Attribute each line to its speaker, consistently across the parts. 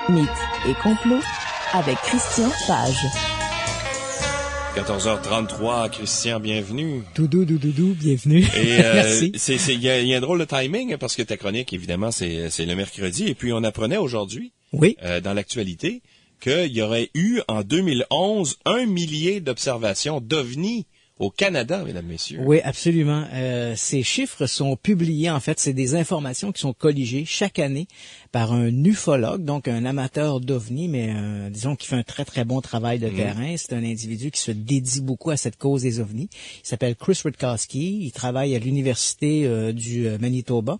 Speaker 1: Mythes et complots avec Christian Page.
Speaker 2: 14h33, Christian, bienvenue.
Speaker 3: Doudou, bienvenue.
Speaker 2: Et
Speaker 3: merci.
Speaker 2: Il y a un drôle de timing parce que ta chronique, évidemment, c'est le mercredi. Et puis on apprenait aujourd'hui,
Speaker 3: oui,
Speaker 2: dans l'actualité, qu'il y aurait eu en 2011 1 millier d'observations d'OVNI au Canada, mesdames, messieurs.
Speaker 3: Oui, absolument. Ces chiffres sont publiés, en fait, c'est des informations qui sont colligées chaque année par un ufologue, donc un amateur d'OVNI, mais disons qui fait un très, très bon travail de terrain. C'est un individu qui se dédie beaucoup à cette cause des OVNI. Il s'appelle Chris Rutkowski. Il travaille à l'université du Manitoba.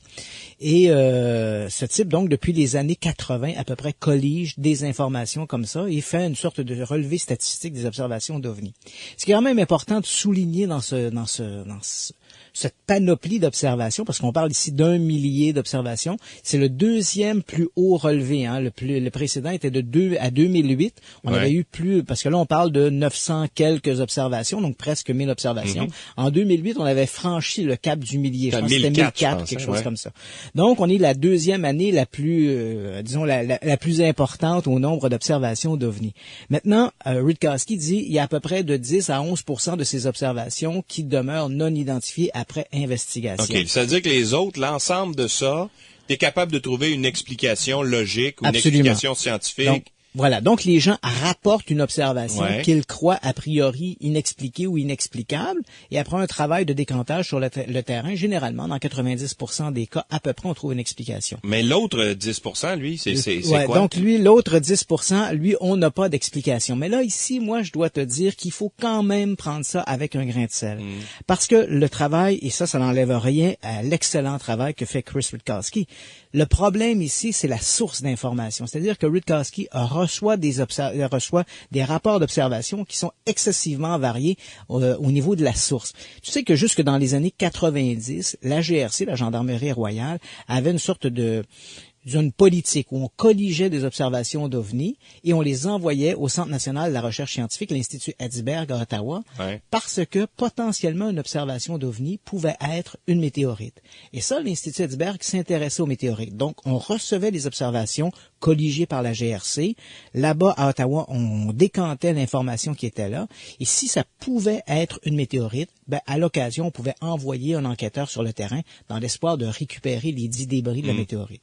Speaker 3: Et ce type, donc, depuis les années 80, à peu près, collige des informations comme ça et fait une sorte de relevé statistique des observations d'OVNI. Ce qui est quand même important de souligner dans cette panoplie d'observations, parce qu'on parle ici d'1 millier d'observations, c'est le deuxième plus haut relevé. Hein. Le précédent était de 2008. On avait eu plus, parce que là, on parle de 900 quelques observations, donc presque 1000 observations. En 2008, on avait franchi le cap du millier. Je pense que c'était 1004, quelque chose comme ça. Donc, on est la deuxième année la plus, disons, la plus importante au nombre d'observations d'OVNI. Maintenant, Rutkowski dit il y a à peu près de 10 à 11% de ces observations qui demeurent non identifiées après investigation.
Speaker 2: OK, ça veut dire que les autres, l'ensemble de ça, tu es capable de trouver une explication logique ou une
Speaker 3: Absolument.
Speaker 2: explication scientifique.
Speaker 3: Donc, voilà. Donc, les gens rapportent une observation qu'ils croient a priori inexpliquée ou inexplicable. Et après un travail de décantage sur le terrain, généralement, dans 90% des cas, à peu près, on trouve une explication.
Speaker 2: Mais l'autre 10%, lui, c'est quoi?
Speaker 3: Donc, lui, l'autre 10%, lui, on n'a pas d'explication. Mais là, ici, moi, je dois te dire qu'il faut quand même prendre ça avec un grain de sel. Parce que le travail, et ça n'enlève rien à l'excellent travail que fait Chris Rutkowski. Le problème ici, c'est la source d'information. C'est-à-dire que Rutkowski reçoit des rapports d'observation qui sont excessivement variés au niveau de la source. Tu sais que jusque dans les années 90, la GRC, la Gendarmerie royale, avait une sorte d'une politique où on colligeait des observations d'OVNI et on les envoyait au Centre national de la recherche scientifique, l'Institut Edsberg à Ottawa, parce que potentiellement une observation d'OVNI pouvait être une météorite. Et ça, l'Institut Edsberg s'intéressait aux météorites. Donc, on recevait des observations colligées par la GRC. Là-bas, à Ottawa, on décantait l'information qui était là. Et si ça pouvait être une météorite, à l'occasion, on pouvait envoyer un enquêteur sur le terrain dans l'espoir de récupérer les 10 débris de la météorite.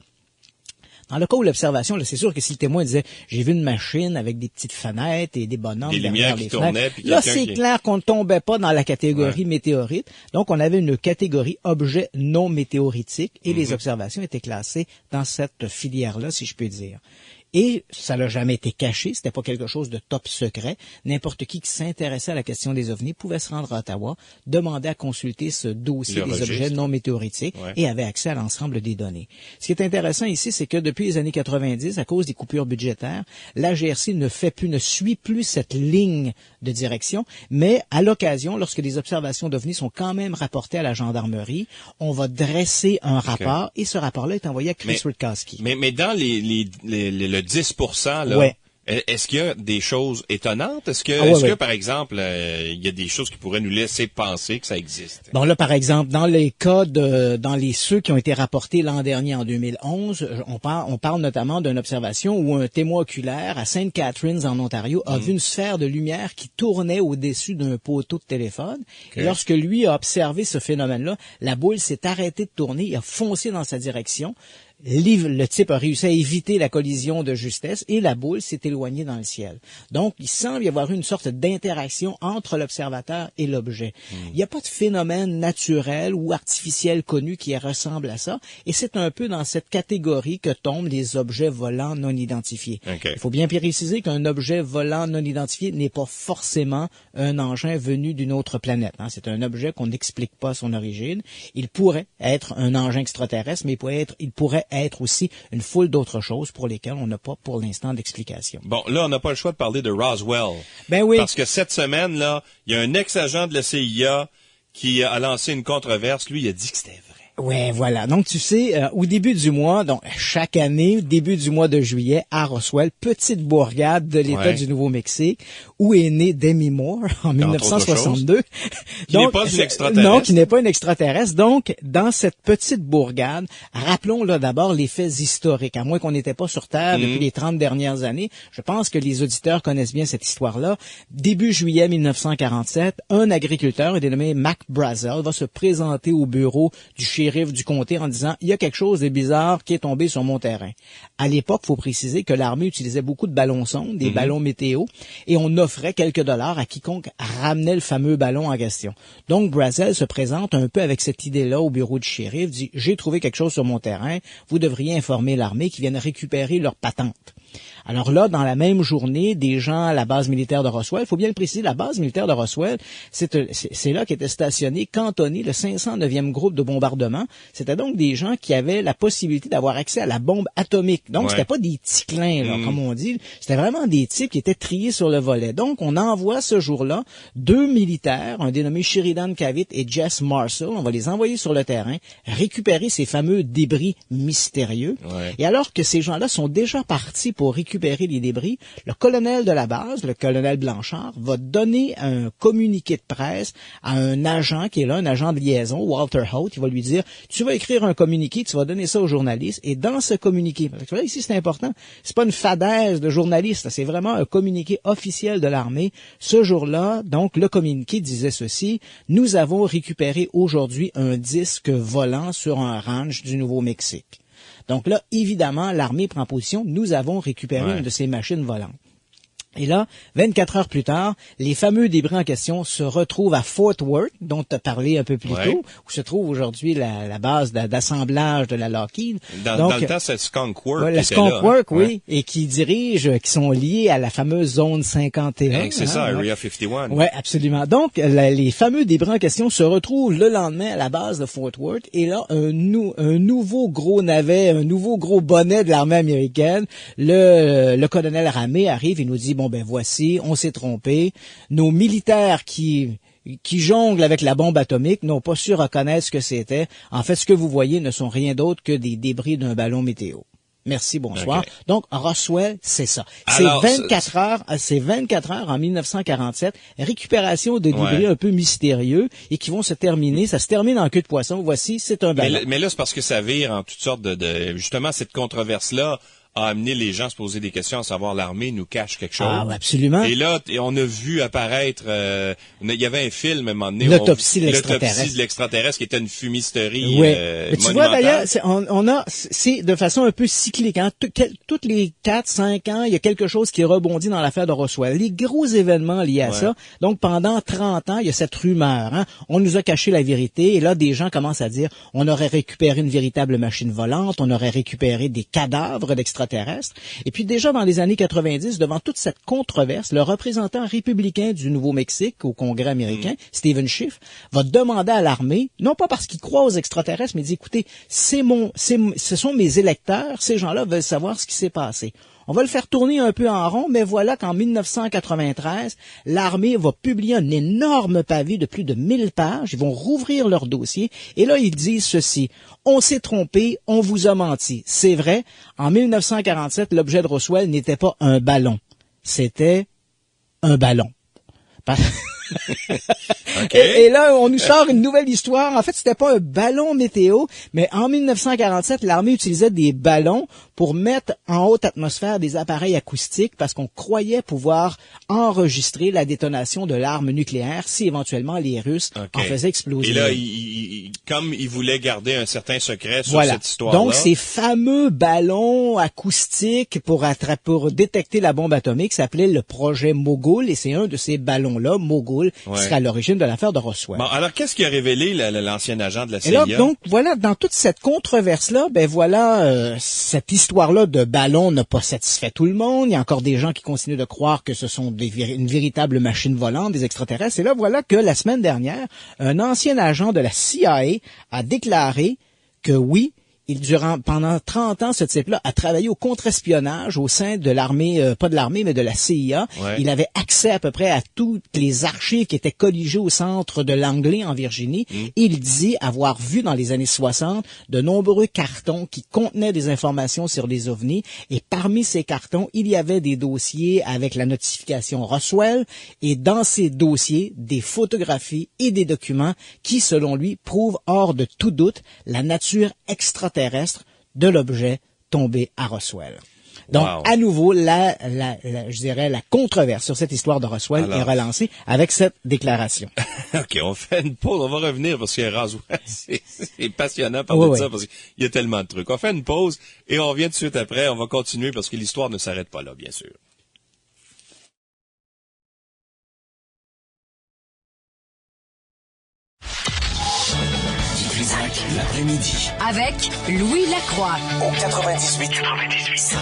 Speaker 3: Dans le cas où l'observation, là, c'est sûr que si le témoin disait « j'ai vu une machine avec des petites fenêtres et des bonhommes
Speaker 2: des
Speaker 3: derrière
Speaker 2: lumières
Speaker 3: les
Speaker 2: qui
Speaker 3: fenêtres
Speaker 2: tournaient, », puis
Speaker 3: là, c'est clair qu'on ne tombait pas dans la catégorie météorite. Donc, on avait une catégorie objet non météoritique et les observations étaient classées dans cette filière-là, si je peux dire. Et ça n'a jamais été caché, c'était pas quelque chose de top secret. N'importe qui s'intéressait à la question des OVNI pouvait se rendre à Ottawa, demander à consulter ce dossier des objets non météoritiques et avait accès à l'ensemble des données. Ce qui est intéressant ici, c'est que depuis les années 90, à cause des coupures budgétaires, la GRC ne suit plus cette ligne de direction, mais à l'occasion, lorsque des observations d'OVNI sont quand même rapportées à la gendarmerie, on va dresser un rapport et ce rapport-là est envoyé à Chris Rutkowski.
Speaker 2: Mais dans le 10%, là, est-ce qu'il y a des choses étonnantes? Est-ce que par exemple, il y a des choses qui pourraient nous laisser penser que ça existe?
Speaker 3: Bon, là, par exemple, dans les cas ceux qui ont été rapportés l'an dernier, en 2011, on parle notamment d'une observation où un témoin oculaire à St. Catharines, en Ontario, a vu une sphère de lumière qui tournait au-dessus d'un poteau de téléphone. Et lorsque lui a observé ce phénomène-là, la boule s'est arrêtée de tourner, il a foncé dans sa direction. Le type a réussi à éviter la collision de justesse et la boule s'est éloignée dans le ciel. Donc, il semble y avoir une sorte d'interaction entre l'observateur et l'objet. Il n'y a pas de phénomène naturel ou artificiel connu qui ressemble à ça, et c'est un peu dans cette catégorie que tombent les objets volants non identifiés. Il faut bien préciser qu'un objet volant non identifié n'est pas forcément un engin venu d'une autre planète. C'est un objet qu'on n'explique pas son origine. Il pourrait être un engin extraterrestre, mais il pourrait être aussi une foule d'autres choses pour lesquelles on n'a pas pour l'instant d'explication.
Speaker 2: Bon, là, on n'a pas le choix de parler de Roswell.
Speaker 3: Ben oui.
Speaker 2: Parce que cette semaine, là, il y a un ex-agent de la CIA qui a lancé une controverse. Lui, il a dit que c'était vrai.
Speaker 3: Ouais, voilà. Donc, tu sais, au début du mois, donc chaque année, début du mois de juillet, à Roswell, petite bourgade de l'État du Nouveau-Mexique, où est né Demi Moore en 1962.
Speaker 2: Qui n'est pas une extraterrestre.
Speaker 3: Non, qui n'est pas une extraterrestre. Donc, dans cette petite bourgade, rappelons là d'abord les faits historiques. À moins qu'on n'était pas sur Terre depuis les 30 dernières années, je pense que les auditeurs connaissent bien cette histoire-là. Début juillet 1947, un agriculteur dénommé Mac Brazel va se présenter au bureau du shérif du comté en disant « Il y a quelque chose de bizarre qui est tombé sur mon terrain ». À l'époque, il faut préciser que l'armée utilisait beaucoup de ballons-sondes, des ballons météo, et on offrait quelques dollars à quiconque ramenait le fameux ballon en question. Donc, Brazel se présente un peu avec cette idée-là au bureau du shérif, dit « J'ai trouvé quelque chose sur mon terrain, vous devriez informer l'armée qui vienne récupérer leur patente ». Alors là, dans la même journée, des gens à la base militaire de Roswell, il faut bien le préciser, la base militaire de Roswell, c'est là qu'était stationné, cantonné le 509e groupe de bombardement. C'était donc des gens qui avaient la possibilité d'avoir accès à la bombe atomique. Donc, c'était pas des petits clins, là, comme on dit. C'était vraiment des types qui étaient triés sur le volet. Donc, on envoie ce jour-là 2 militaires, un dénommé Sheridan Cavitt et Jess Marshall. On va les envoyer sur le terrain, récupérer ces fameux débris mystérieux. Ouais. Et alors que ces gens-là sont déjà partis pour récupérer les débris, le colonel de la base, le colonel Blanchard, va donner un communiqué de presse à un agent qui est là, un agent de liaison, Walter Holt. Il va lui dire, tu vas écrire un communiqué, tu vas donner ça aux journalistes, et dans ce communiqué, parce que là, ici, c'est important, c'est pas une fadaise de journalistes, c'est vraiment un communiqué officiel de l'armée. Ce jour-là, donc, le communiqué disait ceci, nous avons récupéré aujourd'hui un disque volant sur un ranch du Nouveau-Mexique. Donc là, évidemment, l'armée prend position. Nous avons récupéré une de ces machines volantes. Et là, 24 heures plus tard, les fameux débris en question se retrouvent à Fort Worth, dont tu as parlé un peu plus tôt, où se trouve aujourd'hui la base d'assemblage de la Lockheed.
Speaker 2: Dans le temps, c'est Skunk Works.
Speaker 3: Le Skunk Works, oui, et qui sont liés à la fameuse zone 51.
Speaker 2: C'est ça, Area 51.
Speaker 3: Oui, absolument. Donc, les fameux débris en question se retrouvent le lendemain à la base de Fort Worth, et là, un nouveau gros navet, un nouveau gros bonnet de l'armée américaine, le colonel Ramey arrive et nous dit, bon, ben voici, on s'est trompé. Nos militaires qui jonglent avec la bombe atomique n'ont pas su reconnaître ce que c'était. En fait, ce que vous voyez ne sont rien d'autre que des débris d'un ballon météo. Merci, bonsoir. Okay. Donc, Roswell, c'est ça. C'est 24 heures en 1947, récupération de débris un peu mystérieux et qui vont se terminer, ça se termine en queue de poisson. Voici, c'est un ballon.
Speaker 2: Mais là, c'est parce que ça vire en toutes sortes justement, cette controverse-là a amené les gens à se poser des questions, à savoir l'armée nous cache quelque chose.
Speaker 3: Ah, absolument.
Speaker 2: Et là, on a vu apparaître, il y avait un film à un moment donné.
Speaker 3: L'autopsie de
Speaker 2: l'extraterrestre qui était une fumisterie.
Speaker 3: Oui. Mais tu vois d'ailleurs, c'est de façon un peu cyclique. Hein. Toutes les 4-5 ans, il y a quelque chose qui rebondit dans l'affaire de Roswell. Les gros événements liés à ça. Donc pendant 30 ans, il y a cette rumeur. Hein. On nous a caché la vérité. Et là, des gens commencent à dire, on aurait récupéré une véritable machine volante, on aurait récupéré des cadavres d'extraterrestres. Et puis déjà dans les années 90, devant toute cette controverse, le représentant républicain du Nouveau-Mexique au Congrès américain, Stephen Schiff, va demander à l'armée, non pas parce qu'il croit aux extraterrestres, mais il dit, écoutez, ce sont mes électeurs, ces gens-là veulent savoir ce qui s'est passé. On va le faire tourner un peu en rond, mais voilà qu'en 1993, l'armée va publier un énorme pavé de plus de 1000 pages. Ils vont rouvrir leur dossier. Et là, ils disent ceci. On s'est trompé, on vous a menti. C'est vrai, en 1947, l'objet de Roswell n'était pas un ballon. C'était un ballon. Okay. Et là, on nous sort une nouvelle histoire. En fait, c'était pas un ballon météo, mais en 1947, l'armée utilisait des ballons pour mettre en haute atmosphère des appareils acoustiques parce qu'on croyait pouvoir enregistrer la détonation de l'arme nucléaire si éventuellement les Russes en faisaient exploser.
Speaker 2: Et là, comme ils voulaient garder un certain secret sur cette histoire-là.
Speaker 3: Donc, ces fameux ballons acoustiques pour détecter la bombe atomique s'appelait le projet Mogul, et c'est un de ces ballons-là, Mogul, qui serait à l'origine de l'affaire de Roswell.
Speaker 2: Bon, alors, qu'est-ce qui a révélé l'ancien agent de la CIA?
Speaker 3: Et là, donc, voilà, dans toute cette controverse-là, cette histoire-là de ballon n'a pas satisfait tout le monde. Il y a encore des gens qui continuent de croire que ce sont une véritable machine volante, des extraterrestres. Et là, voilà que la semaine dernière, un ancien agent de la CIA a déclaré que oui, Pendant 30 ans, ce type-là a travaillé au contre-espionnage au sein de l'armée, pas de l'armée, mais de la CIA. Ouais. Il avait accès à peu près à toutes les archives qui étaient colligées au centre de Langley en Virginie. Et il dit avoir vu dans les années 60 de nombreux cartons qui contenaient des informations sur les ovnis. Et parmi ces cartons, il y avait des dossiers avec la notification Roswell. Et dans ces dossiers, des photographies et des documents qui, selon lui, prouvent hors de tout doute la nature extraterrestre de l'objet tombé à Roswell. Donc, à nouveau, je dirais, la controverse sur cette histoire de Roswell est relancée avec cette déclaration.
Speaker 2: OK, on fait une pause. On va revenir parce que Roswell, c'est passionnant parler de ça parce qu'il y a tellement de trucs. On fait une pause et on revient tout de suite après. On va continuer parce que l'histoire ne s'arrête pas là, bien sûr.
Speaker 4: L'après-midi.
Speaker 5: Avec Louis Lacroix.
Speaker 4: Au 98.5.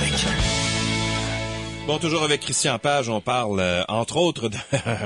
Speaker 2: Bon, toujours avec Christian Page, on parle, entre autres, de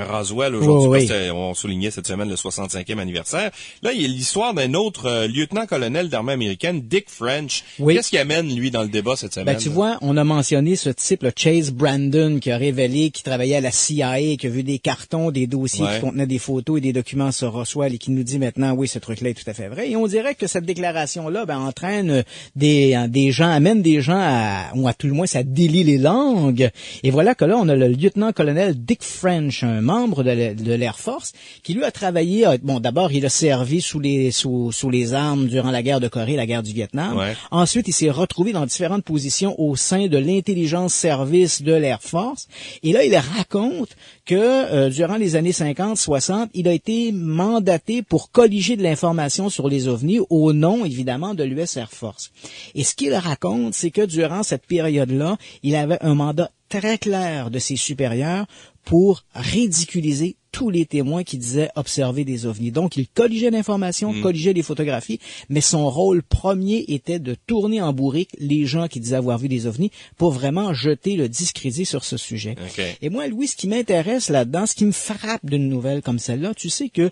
Speaker 2: Roswell aujourd'hui, parce qu'on soulignait cette semaine le 65e anniversaire. Là, il y a l'histoire d'un autre lieutenant-colonel d'armée américaine, Dick French. Oui. Qu'est-ce qui amène, lui, dans le débat cette semaine?
Speaker 3: Ben, tu vois, on a mentionné ce type, le Chase Brandon, qui a révélé qu'il travaillait à la CIA, qui a vu des cartons, des dossiers qui contenaient des photos et des documents sur Roswell et qui nous dit maintenant, oui, ce truc-là est tout à fait vrai. Et on dirait que cette déclaration-là, entraîne des gens, amène des gens ou à tout le moins, ça délie les langues. Et voilà que là, on a le lieutenant-colonel Dick French, un membre de l'Air Force, qui lui a travaillé, d'abord, il a servi sous les armes durant la guerre de Corée, la guerre du Vietnam. Ouais. Ensuite, il s'est retrouvé dans différentes positions au sein de l'intelligence service de l'Air Force. Et là, il raconte que durant les années 50-60, il a été mandaté pour colliger de l'information sur les ovnis au nom, évidemment, de l'US Air Force. Et ce qu'il raconte, c'est que durant cette période-là, il avait un mandat très clair de ses supérieurs pour ridiculiser tous les témoins qui disaient observer des ovnis. Donc, il colligeait l'information, colligeait les photographies, mais son rôle premier était de tourner en bourrique les gens qui disaient avoir vu des ovnis pour vraiment jeter le discrédit sur ce sujet. Okay. Et moi, Louis, ce qui m'intéresse là-dedans, ce qui me frappe d'une nouvelle comme celle-là, tu sais que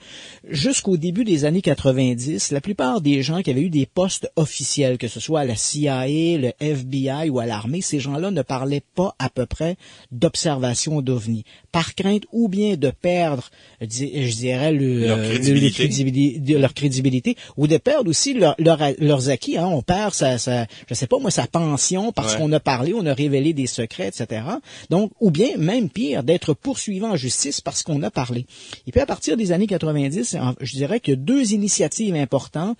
Speaker 3: jusqu'au début des années 90, la plupart des gens qui avaient eu des postes officiels, que ce soit à la CIA, le FBI ou à l'armée, ces gens-là ne parlaient pas à peu près d'observation d'ovnis. Par crainte ou bien de perdre, je dirais, leur crédibilité, ou de perdre aussi leurs acquis. On perd sa pension parce qu'on a parlé, on a révélé des secrets, etc. Donc, ou bien, même pire, d'être poursuivi en justice parce qu'on a parlé. Et puis, à partir des années 90, je dirais qu'il y a deux initiatives importantes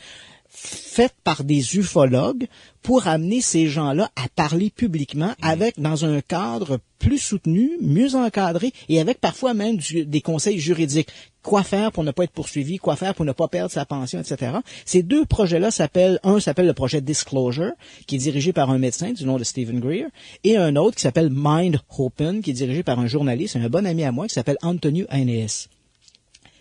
Speaker 3: faites par des ufologues pour amener ces gens-là à parler publiquement dans un cadre plus soutenu, mieux encadré et avec parfois même des conseils juridiques. Quoi faire pour ne pas être poursuivi, quoi faire pour ne pas perdre sa pension, etc. Ces deux projets-là s'appelle le projet Disclosure, qui est dirigé par un médecin du nom de Stephen Greer, et un autre qui s'appelle Mind Open, qui est dirigé par un journaliste, un bon ami à moi, qui s'appelle Antonio Aeneas.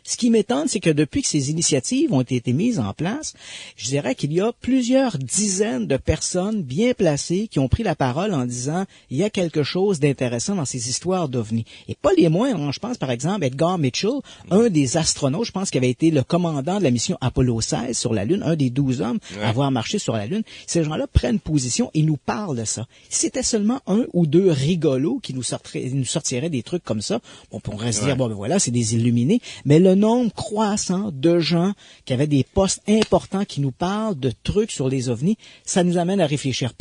Speaker 3: Ce qui m'étonne, c'est que depuis que ces initiatives ont été mises en place, je dirais qu'il y a plusieurs dizaines de personnes bien placées qui ont pris la parole en disant « il y a quelque chose d'intéressant dans ces histoires d'ovnis ». Et pas les moindres, je pense par exemple Edgar Mitchell, un des astronautes, je pense qui avait été le commandant de la mission Apollo 16 sur la Lune, un des 12 hommes à avoir marché sur la Lune. Ces gens-là prennent position et nous parlent de ça. Si c'était seulement un ou deux rigolos qui nous sortiraient des trucs comme ça, on pourrait se dire « bon, voilà, c'est des illuminés », mais le nombre croissant de gens qui avaient des postes importants qui nous parlent de trucs sur les ovnis, ça nous amène à réfléchir.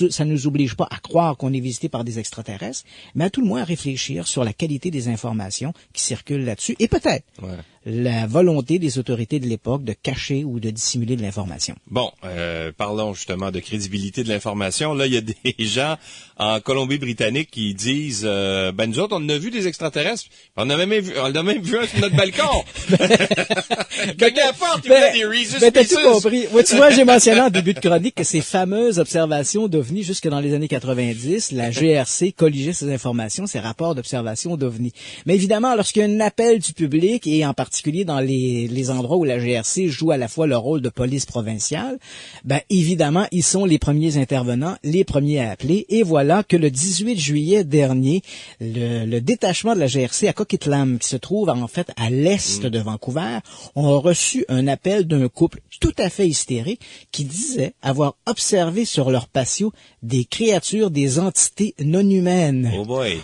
Speaker 3: Ça nous oblige pas à croire qu'on est visité par des extraterrestres, mais à tout le moins à réfléchir sur la qualité des informations qui circulent là-dessus et peut-être la volonté des autorités de l'époque de cacher ou de dissimuler de l'information.
Speaker 2: Bon, parlons justement de crédibilité de l'information. Là, il y a des gens en Colombie-Britannique qui disent nous autres, on a vu des extraterrestres, on a même vu un sur notre balcon. Cogner à la porte, il y a des Reese's Pieces.
Speaker 3: T'as tout compris. Ouais, tu vois, j'ai mentionné en début de chronique que ces fameuses observations d'ovnis jusque dans les années 90, la GRC colligeait ces informations, ces rapports d'observation d'ovnis. Mais évidemment, lorsqu'il y a un appel du public et en particulier particulier dans les endroits où la GRC joue à la fois le rôle de police provinciale, ben évidemment, ils sont les premiers intervenants, les premiers à appeler. Et voilà que le 18 juillet dernier, le détachement de la GRC à Coquitlam, qui se trouve en fait à l'est de Vancouver, ont reçu un appel d'un couple tout à fait hystérique qui disait avoir observé sur leur patio des créatures, des entités non humaines.
Speaker 2: Oh boy!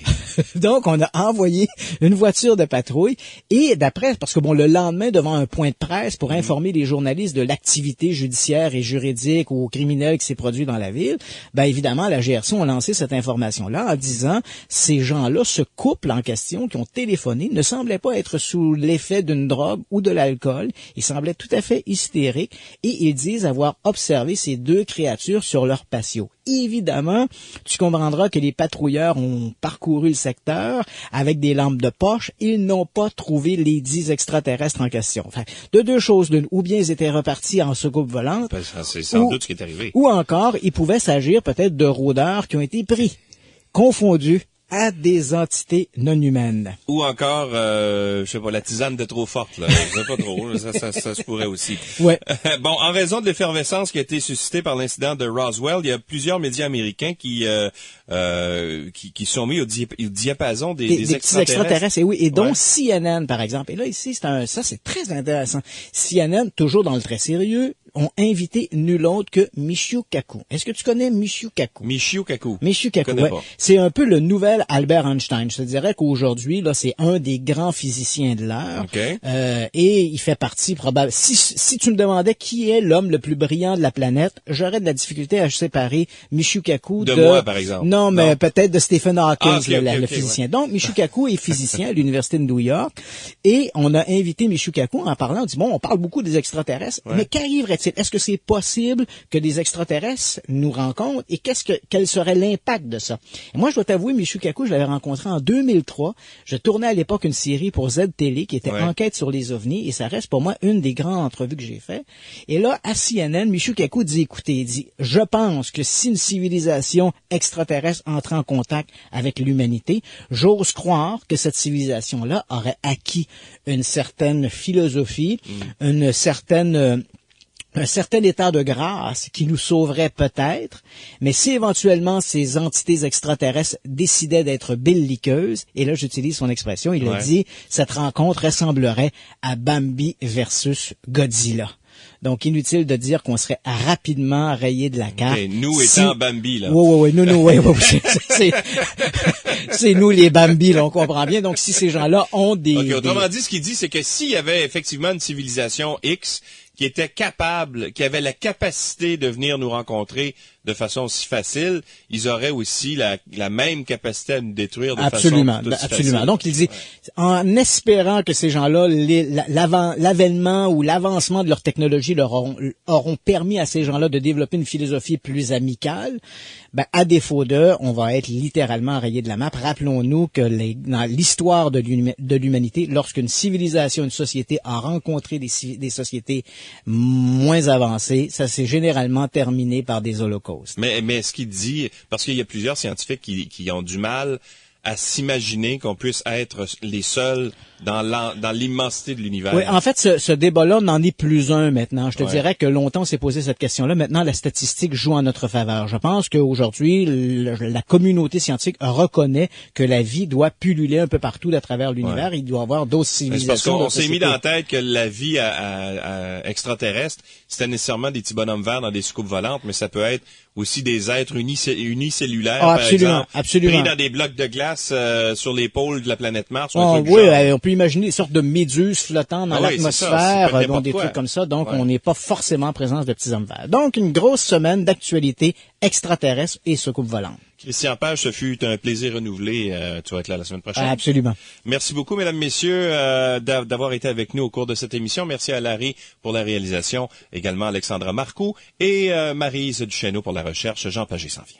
Speaker 3: Donc, on a envoyé une voiture de patrouille et d'après, parce que bon, le lendemain, devant un point de presse pour informer les journalistes de l'activité judiciaire et juridique ou criminelle qui s'est produite dans la ville, ben évidemment, la GRC a lancé cette information-là en disant, ces gens-là, ce couple en question qui ont téléphoné, ne semblait pas être sous l'effet d'une drogue ou de l'alcool. Ils semblaient tout à fait hystériques et ils disent avoir observé ces deux créatures sur leur patio. Évidemment, tu comprendras que les patrouilleurs ont parcouru le secteur avec des lampes de poche. Ils n'ont pas trouvé les 10 extraterrestres en question. Enfin, de deux choses l'une. Ou bien ils étaient repartis en soucoupe volante.
Speaker 2: C'est sans doute ce qui est arrivé.
Speaker 3: Ou encore, il pouvait s'agir peut-être de rôdeurs qui ont été pris, confondus à des entités non humaines.
Speaker 2: Ou encore, je sais pas, la tisane de trop forte, là. Je sais pas trop, ça se pourrait aussi.
Speaker 3: Ouais.
Speaker 2: Bon, en raison de l'effervescence qui a été suscitée par l'incident de Roswell, il y a plusieurs médias américains qui sont mis au diapason des
Speaker 3: petits extraterrestres. Et oui, et donc
Speaker 2: ouais.
Speaker 3: CNN, par exemple. Et là, ici, ça, c'est très intéressant. CNN, toujours dans le très sérieux, ont invité nul autre que Michio Kaku. Est-ce que tu connais Michio Kaku?
Speaker 2: Michio Kaku,
Speaker 3: ouais. C'est un peu le nouvel Albert Einstein. Je te dirais qu'aujourd'hui, là, c'est un des grands physiciens de l'heure.
Speaker 2: Okay.
Speaker 3: Et il fait partie probablement. Si tu me demandais qui est l'homme le plus brillant de la planète, j'aurais de la difficulté à séparer Michio Kaku
Speaker 2: de moi, par exemple.
Speaker 3: Non, mais peut-être de Stephen Hawking, le physicien.
Speaker 2: Ouais.
Speaker 3: Donc, Michio Kaku est physicien à l'Université de New York. Et on a invité Michio Kaku en parlant. On dit, bon, on parle beaucoup des extraterrestres, ouais. Mais qu'arriverait-il? Est-ce que c'est possible que des extraterrestres nous rencontrent et quel serait l'impact de ça? Et moi, je dois t'avouer, Michio Kaku, je l'avais rencontré en 2003. Je tournais à l'époque une série pour Z-Télé qui était Enquête sur les ovnis et ça reste pour moi une des grandes entrevues que j'ai fait. Et là, à CNN, Michio Kaku dit, écoutez, il dit, je pense que si une civilisation extraterrestre entre en contact avec l'humanité, j'ose croire que cette civilisation-là aurait acquis une certaine philosophie, un certain état de grâce qui nous sauverait peut-être, mais si éventuellement ces entités extraterrestres décidaient d'être belliqueuses, et là j'utilise son expression, il a dit, cette rencontre ressemblerait à Bambi versus Godzilla. Donc, inutile de dire qu'on serait rapidement rayé de la carte.
Speaker 2: Okay, nous étant Bambi, là.
Speaker 3: Oui, nous, c'est nous les Bambi, là, on comprend bien. Donc, si ces gens-là ont des...
Speaker 2: OK, autrement dit, ce qu'il dit, c'est que s'il y avait effectivement une civilisation X qui était capable, qui avait la capacité de venir nous rencontrer de façon si facile, ils auraient aussi la même capacité à nous détruire de façon tout aussi facile.
Speaker 3: Donc, il dit, en espérant que ces gens-là, l'avènement ou l'avancement de leur technologie leur auront permis à ces gens-là de développer une philosophie plus amicale, ben, à défaut d'eux, on va être littéralement rayé de la map. Rappelons-nous que dans l'histoire de l'humanité, lorsqu'une civilisation, une société a rencontré des sociétés moins avancées, ça s'est généralement terminé par des holocaustes.
Speaker 2: Mais ce qu'il dit, parce qu'il y a plusieurs scientifiques qui ont du mal à s'imaginer qu'on puisse être les seuls dans l'immensité de l'univers.
Speaker 3: Oui, en fait, ce débat-là n'en est plus un maintenant. Je te dirais que longtemps on s'est posé cette question-là. Maintenant, la statistique joue en notre faveur. Je pense qu'aujourd'hui, la communauté scientifique reconnaît que la vie doit pulluler un peu partout à travers l'univers. Ouais. Il doit y avoir d'autres civilisations.
Speaker 2: Parce qu'on s'est mis dans la tête que la vie extraterrestre, c'était nécessairement des petits bonhommes verts dans des soucoupes volantes, mais ça peut être aussi des êtres unicellulaires, par exemple, pris dans des blocs de glace sur les pôles de la planète Mars.
Speaker 3: On peut imaginer des sortes de méduses flottant dans l'atmosphère, des trucs comme ça. Donc, on n'est pas forcément en présence de petits hommes verts. Donc, une grosse semaine d'actualité extraterrestre et soucoupe volante.
Speaker 2: Christian Page, ce fut un plaisir renouvelé. Tu vas être là la semaine prochaine.
Speaker 3: Absolument.
Speaker 2: Merci beaucoup, mesdames, messieurs, d'avoir été avec nous au cours de cette émission. Merci à Larry pour la réalisation, également Alexandra Marcoux et Maryse Duchesneau pour la recherche. Jean Pagé s'en vient.